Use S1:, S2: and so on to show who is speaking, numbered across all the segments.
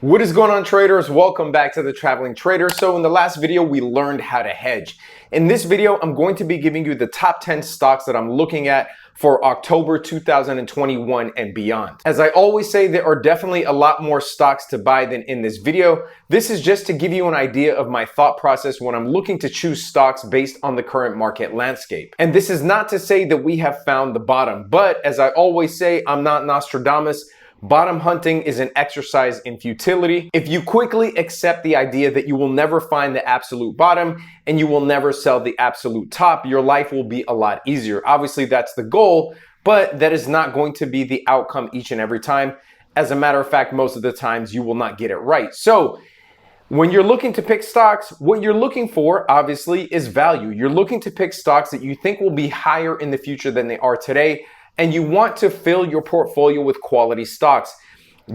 S1: What is going on, traders? Welcome back to the Traveling Trader. So in the last video, we learned how to hedge. In this video, I'm going to be giving you the top 10 stocks that I'm looking at for October 2021 and beyond. As I always say, there are definitely a lot more stocks to buy than in this video. This is just to give you an idea of my thought process when I'm looking to choose stocks based on the current market landscape. And this is not to say that we have found the bottom, but as I always say, I'm not Nostradamus. Bottom hunting is an exercise in futility. If you quickly accept the idea that you will never find the absolute bottom and you will never sell the absolute top, your life will be a lot easier. Obviously, that's the goal, but that is not going to be the outcome each and every time. As a matter of fact, most of the times you will not get it right. So when you're looking to pick stocks, what you're looking for, obviously, is value. You're looking to pick stocks that you think will be higher in the future than they are today, and you want to fill your portfolio with quality stocks.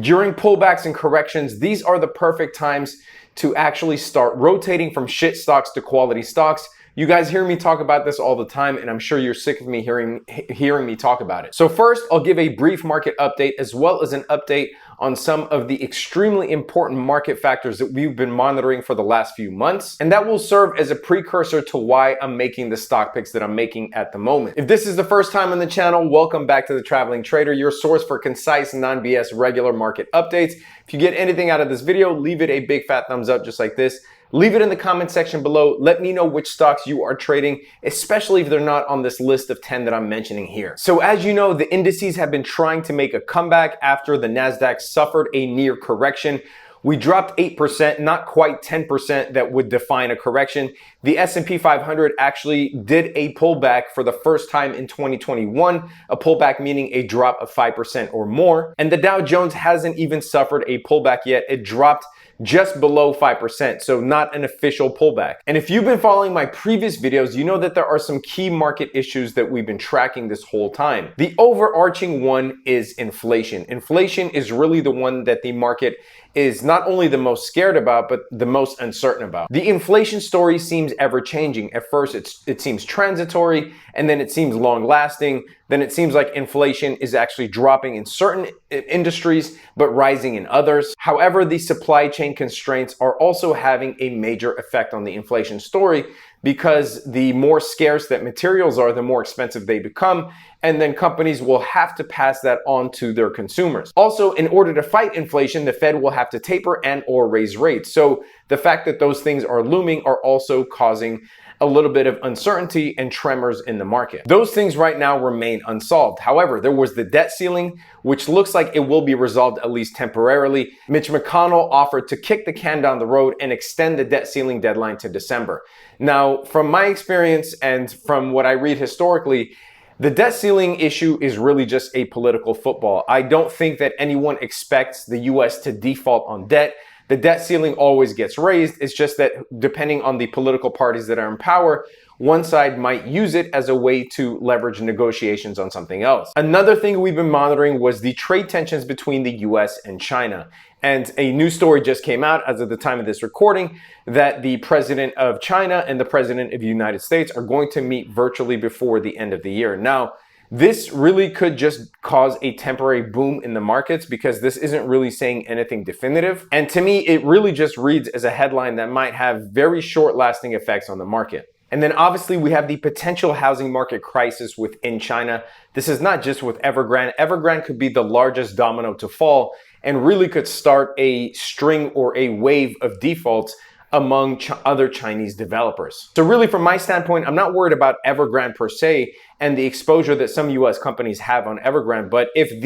S1: During pullbacks and corrections, these are the perfect times to actually start rotating from shit stocks to quality stocks. You guys hear me talk about this all the time, and I'm sure you're sick of me hearing me talk about it. So first, I'll give a brief market update as well as an update on some of the extremely important market factors that we've been monitoring for the last few months. And that will serve as a precursor to why I'm making the stock picks that I'm making at the moment. If this is the first time on the channel, welcome back to the Traveling Trader, your source for concise, non-BS, regular market updates. If you get anything out of this video, leave it a big fat thumbs up just like this. Leave it in the comment section below. Let me know which stocks you are trading, especially if they're not on this list of 10 that I'm mentioning here. So as you know, the indices have been trying to make a comeback after the NASDAQ suffered a near correction. We dropped 8%, not quite 10% that would define a correction. The S&P 500 actually did a pullback for the first time in 2021, a pullback meaning a drop of 5% or more. And the Dow Jones hasn't even suffered a pullback yet. It dropped just below 5%, so not an official pullback. And if you've been following my previous videos, you know that there are some key market issues that we've been tracking this whole time. The overarching one is inflation. Inflation is really the one that the market is not only the most scared about, but the most uncertain about. The inflation story seems ever changing. At first, it seems transitory, and then it seems long lasting. Then it seems like inflation is actually dropping in certain industries, but rising in others. However, the supply chain constraints are also having a major effect on the inflation story, because the more scarce that materials are, the more expensive they become, and then companies will have to pass that on to their consumers. Also, in order to fight inflation, the Fed will have to taper and or raise rates. So the fact that those things are looming are also causing a little bit of uncertainty and tremors in the market. Those things right now remain unsolved. However, there was the debt ceiling, which looks like it will be resolved at least temporarily. Mitch McConnell offered to kick the can down the road and extend the debt ceiling deadline to December. Now, from my experience and from what I read historically, the debt ceiling issue is really just a political football. I don't think that anyone expects the US to default on debt. The debt ceiling always gets raised. It's just that depending on the political parties that are in power, one side might use it as a way to leverage negotiations on something else. Another thing we've been monitoring was the trade tensions between the US and China. And a new story just came out as of the time of this recording that the president of China and the president of the United States are going to meet virtually before the end of the year. Now, this really could just cause a temporary boom in the markets because this isn't really saying anything definitive. And to me, it really just reads as a headline that might have very short lasting effects on the market. And then obviously we have the potential housing market crisis within China. This is not just with Evergrande. Evergrande could be the largest domino to fall and really could start a string or a wave of defaults among other Chinese developers. So really from my standpoint, I'm not worried about Evergrande per se and the exposure that some US companies have on Evergrande, but if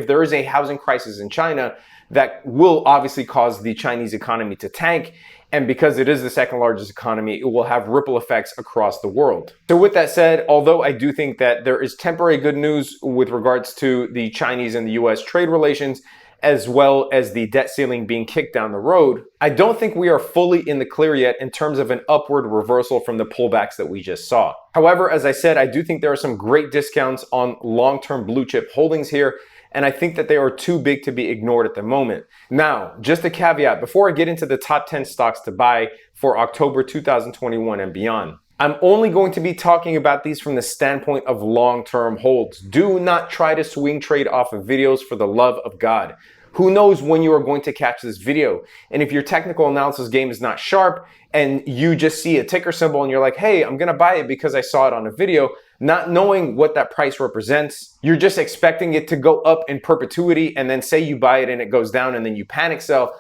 S1: there is a housing crisis in China, that will obviously cause the Chinese economy to tank. And because it is the second largest economy, it will have ripple effects across the world. So with that said, although I do think that there is temporary good news with regards to the Chinese and the US trade relations, as well as the debt ceiling being kicked down the road, I don't think we are fully in the clear yet in terms of an upward reversal from the pullbacks that we just saw. However, as I said, I do think there are some great discounts on long-term blue chip holdings here, and I think that they are too big to be ignored at the moment. Now, just a caveat, before I get into the top 10 stocks to buy for October 2021 and beyond, I'm only going to be talking about these from the standpoint of long-term holds. Do not try to swing trade off of videos, for the love of God. Who knows when you are going to catch this video? And if your technical analysis game is not sharp and you just see a ticker symbol and you're like, hey, I'm gonna buy it because I saw it on a video, not knowing what that price represents, you're just expecting it to go up in perpetuity, and then say you buy it and it goes down and then you panic sell.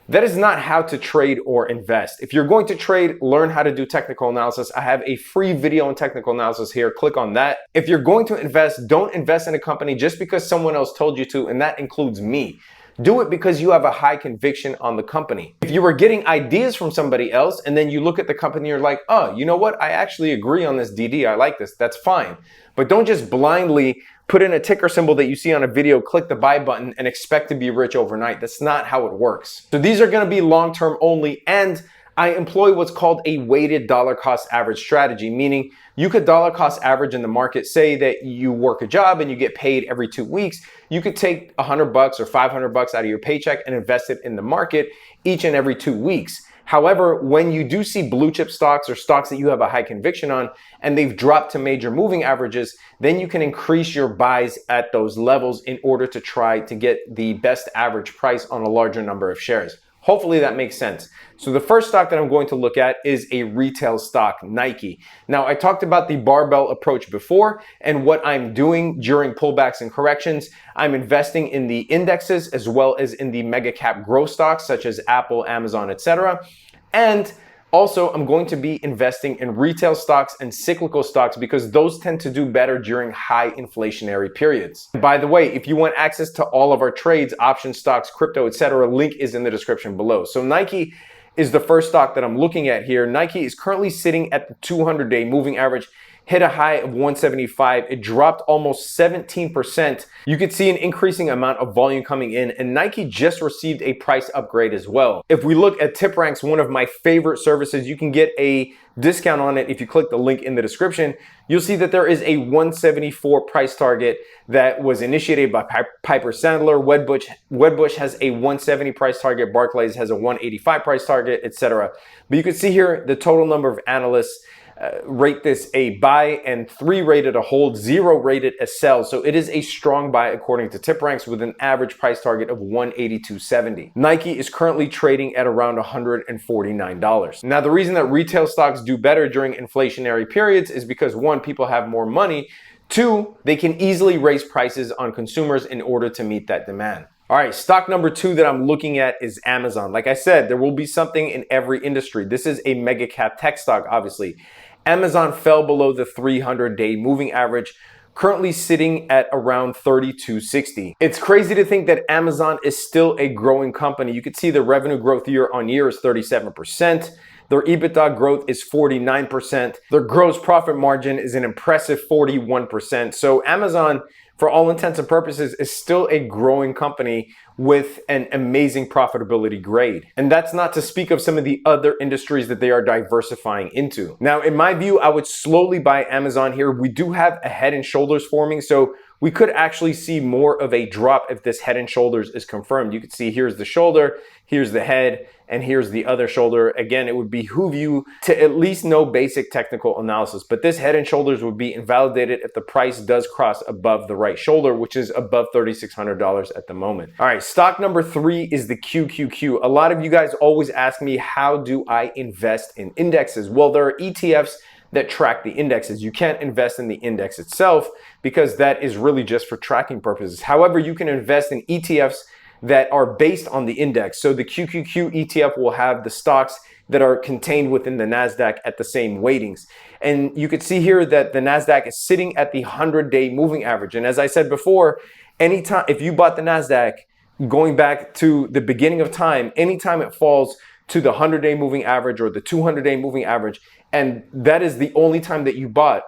S1: That is not how to trade or invest. If you're going to trade, learn how to do technical analysis. I have a free video on technical analysis here. Click on that. If you're going to invest, don't invest in a company just because someone else told you to, and that includes me. Do it because you have a high conviction on the company. If you were getting ideas from somebody else and then you look at the company, you're like, oh, you know what? I actually agree on this DD. I like this. That's fine. But don't just blindly put in a ticker symbol that you see on a video, click the buy button, and expect to be rich overnight. That's not how it works. So these are going to be long-term only, and I employ what's called a weighted dollar cost average strategy, meaning you could dollar cost average in the market. Say that you work a job and you get paid every 2 weeks. You could take $100 or $500 out of your paycheck and invest it in the market each and every 2 weeks. However, when you do see blue chip stocks or stocks that you have a high conviction on and they've dropped to major moving averages, then you can increase your buys at those levels in order to try to get the best average price on a larger number of shares. Hopefully that makes sense. So the first stock that I'm going to look at is a retail stock, Nike. Now, I talked about the barbell approach before and what I'm doing during pullbacks and corrections. I'm investing in the indexes as well as in the mega cap growth stocks such as Apple, Amazon, etc. And also, I'm going to be investing in retail stocks and cyclical stocks because those tend to do better during high inflationary periods. By the way, if you want access to all of our trades, option stocks, crypto, etc., link is in the description below. So Nike is the first stock that I'm looking at here. Nike is currently sitting at the 200-day moving average, hit a high of 175. It dropped almost 17%. You could see an increasing amount of volume coming in, and Nike just received a price upgrade as well. If we look at TipRanks, one of my favorite services, you can get a discount on it if you click the link in the description. You'll see that there is a 174 price target that was initiated by Piper Sandler. Wedbush has a 170 price target. Barclays has a 185 price target, etc. But you can see here the total number of analysts rate this a buy, and 3 rated a hold, 0 rated a sell. So it is a strong buy according to TipRanks with an average price target of $182.70. Nike is currently trading at around $149. Now, the reason that retail stocks do better during inflationary periods is because 1, people have more money. 2, they can easily raise prices on consumers in order to meet that demand. All right, stock number 2 that I'm looking at is Amazon. Like I said, there will be something in every industry. This is a mega cap tech stock, obviously. Amazon fell below the 300-day moving average, currently sitting at around 32.60. It's crazy to think that Amazon is still a growing company. You can see the revenue growth year on year is 37%. Their EBITDA growth is 49%. Their gross profit margin is an impressive 41%. So Amazon, for all intents and purposes, is still a growing company with an amazing profitability grade. And that's not to speak of some of the other industries that they are diversifying into. Now, in my view, I would slowly buy Amazon here. We do have a head and shoulders forming, so we could actually see more of a drop if this head and shoulders is confirmed. You can see here's the shoulder, here's the head, and here's the other shoulder. Again, it would behoove you to at least know basic technical analysis, but this head and shoulders would be invalidated if the price does cross above the right shoulder, which is above $3,600 at the moment. All right, stock number 3 is the QQQ. A lot of you guys always ask me, how do I invest in indexes? Well, there are ETFs that track the indexes. You can't invest in the index itself because that is really just for tracking purposes. However, you can invest in ETFs that are based on the index. So the QQQ ETF will have the stocks that are contained within the NASDAQ at the same weightings. And you could see here that the NASDAQ is sitting at the 100-day moving average. And as I said before, anytime, if you bought the NASDAQ going back to the beginning of time, anytime it falls to the 100-day moving average or the 200-day moving average, and that is the only time that you bought,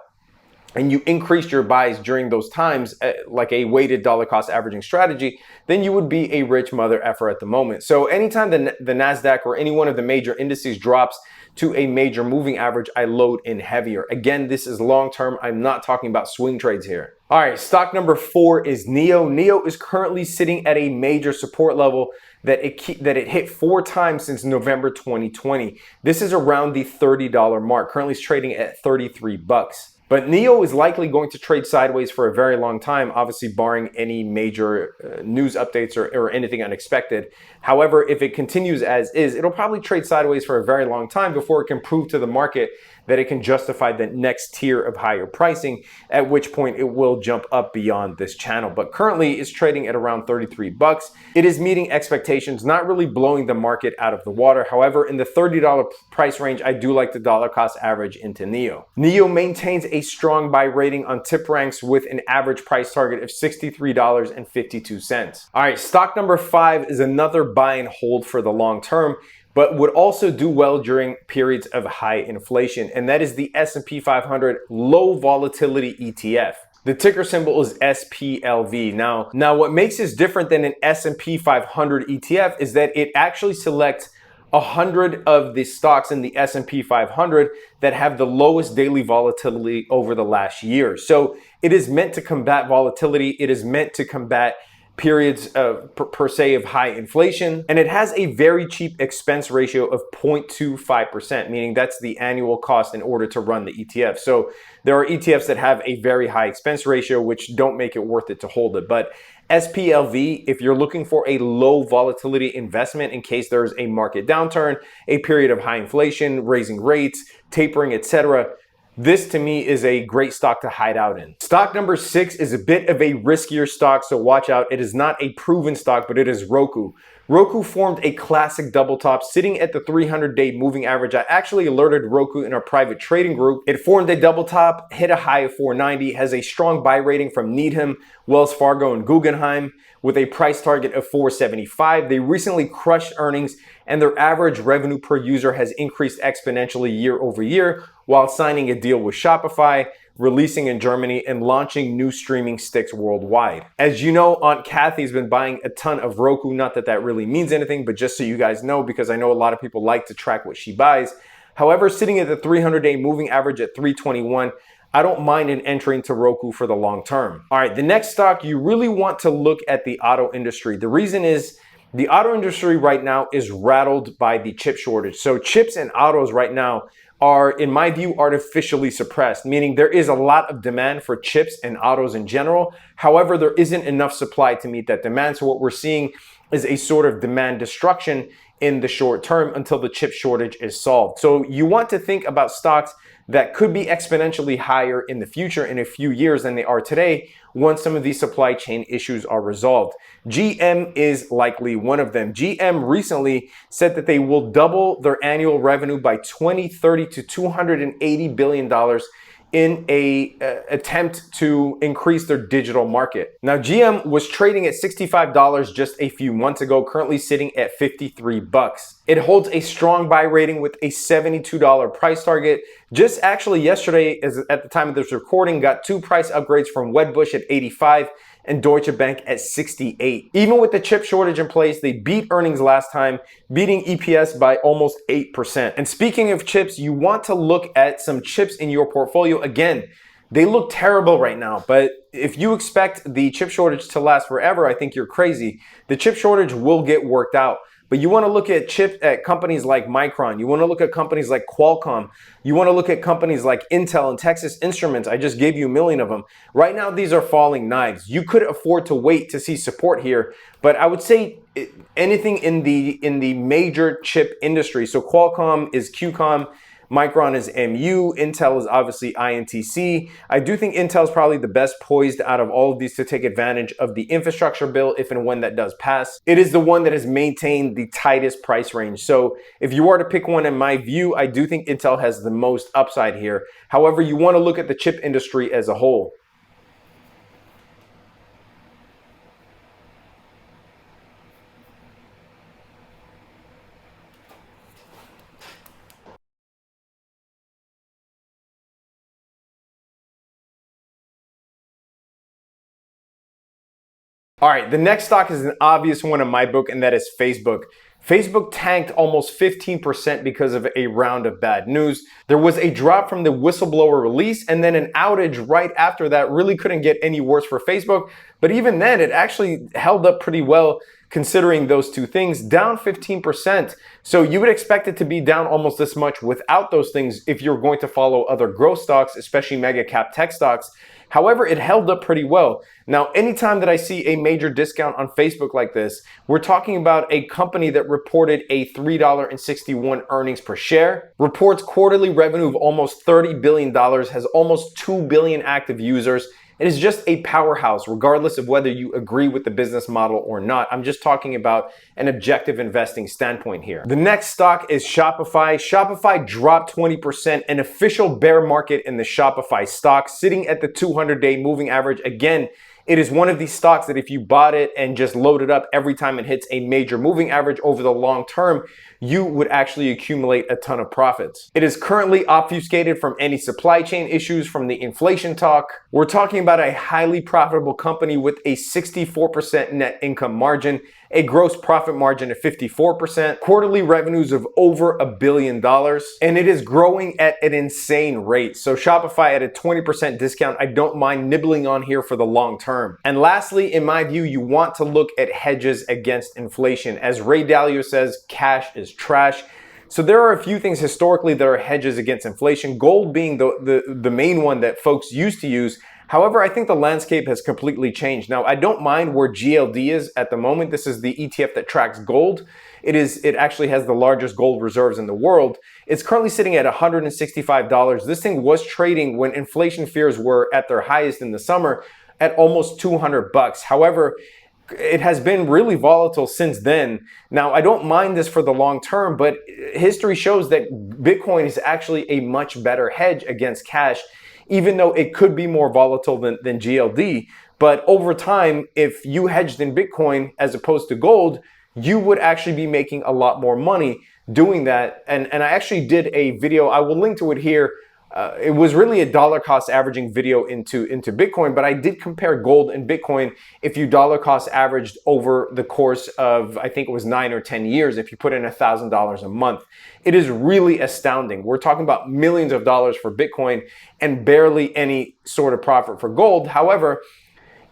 S1: and you increased your buys during those times, like a weighted dollar cost averaging strategy, then you would be a rich mother effer at the moment. So anytime the NASDAQ or any one of the major indices drops to a major moving average, I load in heavier. Again, this is long-term. I'm not talking about swing trades here. All right, stock number 4 is NIO. NIO is currently sitting at a major support level that it hit 4 times since November 2020. This is around the $30 mark. Currently it's trading at 33 bucks. But NEO is likely going to trade sideways for a very long time, obviously barring any major news updates or anything unexpected. However, if it continues as is, it'll probably trade sideways for a very long time before it can prove to the market that it can justify the next tier of higher pricing, at which point it will jump up beyond this channel. But currently it's trading at around 33 bucks. It is meeting expectations, not really blowing the market out of the water. However, in the $30 price range, I do like the dollar cost average into NEO. NEO maintains a strong buy rating on tip ranks with an average price target of $63.52. All right, stock number 5 is another buy and hold for the long term, but would also do well during periods of high inflation, and that is the S&P 500 low volatility ETF. The ticker symbol is SPLV. Now what makes this different than an S&P 500 ETF is that it actually selects 100 of the stocks in the S&P 500 that have the lowest daily volatility over the last year. So it is meant to combat volatility. It is meant to combat periods per se of high inflation, and it has a very cheap expense ratio of 0.25%, meaning that's the annual cost in order to run the ETF. So there are ETFs that have a very high expense ratio, which don't make it worth it to hold it. But SPLV, if you're looking for a low volatility investment in case there's a market downturn, a period of high inflation, raising rates, tapering, etc., this to me is a great stock to hide out in. Stock number 6 is a bit of a riskier stock, so watch out. It is not a proven stock, but it is ROKU. ROKU formed a classic double top sitting at the 300-day moving average. I actually alerted ROKU in our private trading group. It formed a double top, hit a high of 490, has a strong buy rating from Needham, Wells Fargo, and Guggenheim with a price target of 475. They recently crushed earnings, and their average revenue per user has increased exponentially year over year while signing a deal with Shopify, releasing in Germany, and launching new streaming sticks worldwide. As you know, Aunt Kathy's been buying a ton of ROKU. Not that that really means anything, but just so you guys know, because I know a lot of people like to track what she buys. However, sitting at the 300-day moving average at 321, I don't mind an entry into ROKU for the long term. All right, the next stock, you really want to look at the auto industry. The reason is the auto industry right now is rattled by the chip shortage. So chips and autos right now are, in my view, artificially suppressed, meaning there is a lot of demand for chips and autos in general. However, there isn't enough supply to meet that demand. So what we're seeing is a sort of demand destruction in the short term until the chip shortage is solved. So you want to think about stocks that could be exponentially higher in the future in a few years than they are today once some of these supply chain issues are resolved. GM is likely one of them. GM recently said that they will double their annual revenue by 2030 to $280 billion in a attempt to increase their digital market. Now, GM was trading at $65 just a few months ago, currently sitting at 53 bucks. It holds a strong buy rating with a $72 price target. Just actually yesterday, at the time of this recording, got 2 price upgrades from Wedbush at 85 and Deutsche Bank at 68. Even with the chip shortage in place, they beat earnings last time, beating EPS by almost 8%. And speaking of chips, you want to look at some chips in your portfolio. Again, they look terrible right now, but if you expect the chip shortage to last forever, I think you're crazy. The chip shortage will get worked out. But you want to look at companies like Micron. You want to look at companies like Qualcomm. You want to look at companies like Intel and Texas Instruments. I just gave you a million of them. Right now, these are falling knives. You could afford to wait to see support here, but I would say anything in the major chip industry. So Qualcomm is QCOM. Micron is MU, Intel is obviously INTC. I do think Intel is probably the best poised out of all of these to take advantage of the infrastructure bill if and when that does pass. It is the one that has maintained the tightest price range. So if you were to pick one, in my view, I do think Intel has the most upside here. However, you want to look at the chip industry as a whole. All right, the next stock is an obvious one in my book, and that is Facebook. Facebook tanked almost 15% because of a round of bad news. There was a drop from the whistleblower release and then an outage right after that. Really couldn't get any worse for Facebook. But even then, it actually held up pretty well considering those two things, down 15%. So you would expect it to be down almost this much without those things if you're going to follow other growth stocks, especially mega cap tech stocks. However, it held up pretty well. Now, anytime that I see a major discount on Facebook like this, we're talking about a company that reported a $3.61 earnings per share, reports quarterly revenue of almost $30 billion, has almost 2 billion active users. It is just a powerhouse, regardless of whether you agree with the business model or not. I'm just talking about an objective investing standpoint here. The next stock is Shopify. Shopify dropped 20%, an official bear market in the Shopify stock, sitting at the 200-day moving average. Again, it is one of these stocks that if you bought it and just loaded up every time it hits a major moving average over the long term, you would actually accumulate a ton of profits. It is currently obfuscated from any supply chain issues, from the inflation talk. We're talking about a highly profitable company with a 64% net income margin, a gross profit margin of 54%, quarterly revenues of over $1 billion, and it is growing at an insane rate. So Shopify at a 20% discount, I don't mind nibbling on here for the long term. And lastly, in my view, you want to look at hedges against inflation. As Ray Dalio says, cash is trash. So there are a few things historically that are hedges against inflation, gold being the main one that folks used to use. However, I think the landscape has completely changed. Now, I don't mind where GLD is at the moment. This is the ETF that tracks gold. It actually has the largest gold reserves in the world. It's currently sitting at $165. This thing was trading when inflation fears were at their highest in the summer at almost $200. However, it has been really volatile since then. Now, I don't mind this for the long term, but history shows that Bitcoin is actually a much better hedge against cash, even though it could be more volatile than GLD. But over time, if you hedged in Bitcoin as opposed to gold, you would actually be making a lot more money doing that. And I actually did a video, I will link to it here. It was really a dollar cost averaging video into Bitcoin, but I did compare gold and Bitcoin if you dollar cost averaged over the course of, I think it was 9 or 10 years, if you put in $1,000 a month. It is really astounding. We're talking about millions of dollars for Bitcoin and barely any sort of profit for gold. However,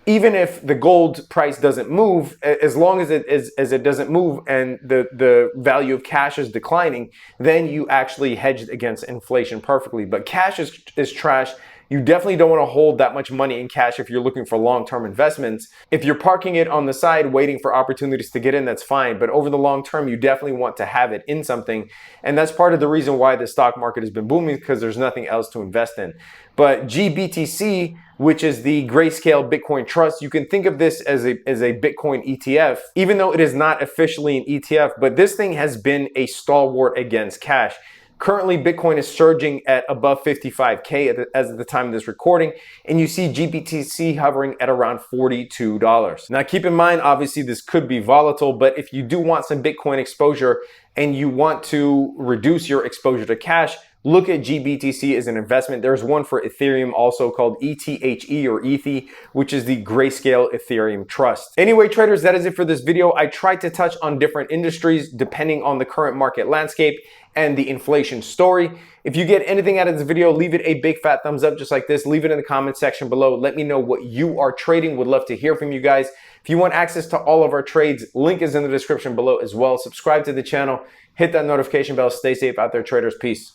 S1: even if the gold price doesn't move, as long as it doesn't move and the value of cash is declining, then you actually hedged against inflation perfectly. But cash is trash. You definitely don't want to hold that much money in cash if you're looking for long-term investments. If you're parking it on the side waiting for opportunities to get in, that's fine. But over the long term, you definitely want to have it in something. And that's part of the reason why the stock market has been booming, because there's nothing else to invest in. But GBTC, which is the Grayscale Bitcoin Trust, you can think of this as a Bitcoin ETF, even though it is not officially an ETF, but this thing has been a stalwart against cash. Currently, Bitcoin is surging at above 55K as of the time of this recording, and you see GBTC hovering at around $42. Now, keep in mind, obviously, this could be volatile, but if you do want some Bitcoin exposure and you want to reduce your exposure to cash, look at GBTC as an investment. There's one for Ethereum also called ETHE or ETHE, which is the Grayscale Ethereum Trust. Anyway, traders, that is it for this video. I tried to touch on different industries depending on the current market landscape and the inflation story. If you get anything out of this video, leave it a big fat thumbs up just like this. Leave it in the comment section below. Let me know what you are trading. Would love to hear from you guys. If you want access to all of our trades, link is in the description below as well. Subscribe to the channel, hit that notification bell. Stay safe out there, traders. Peace.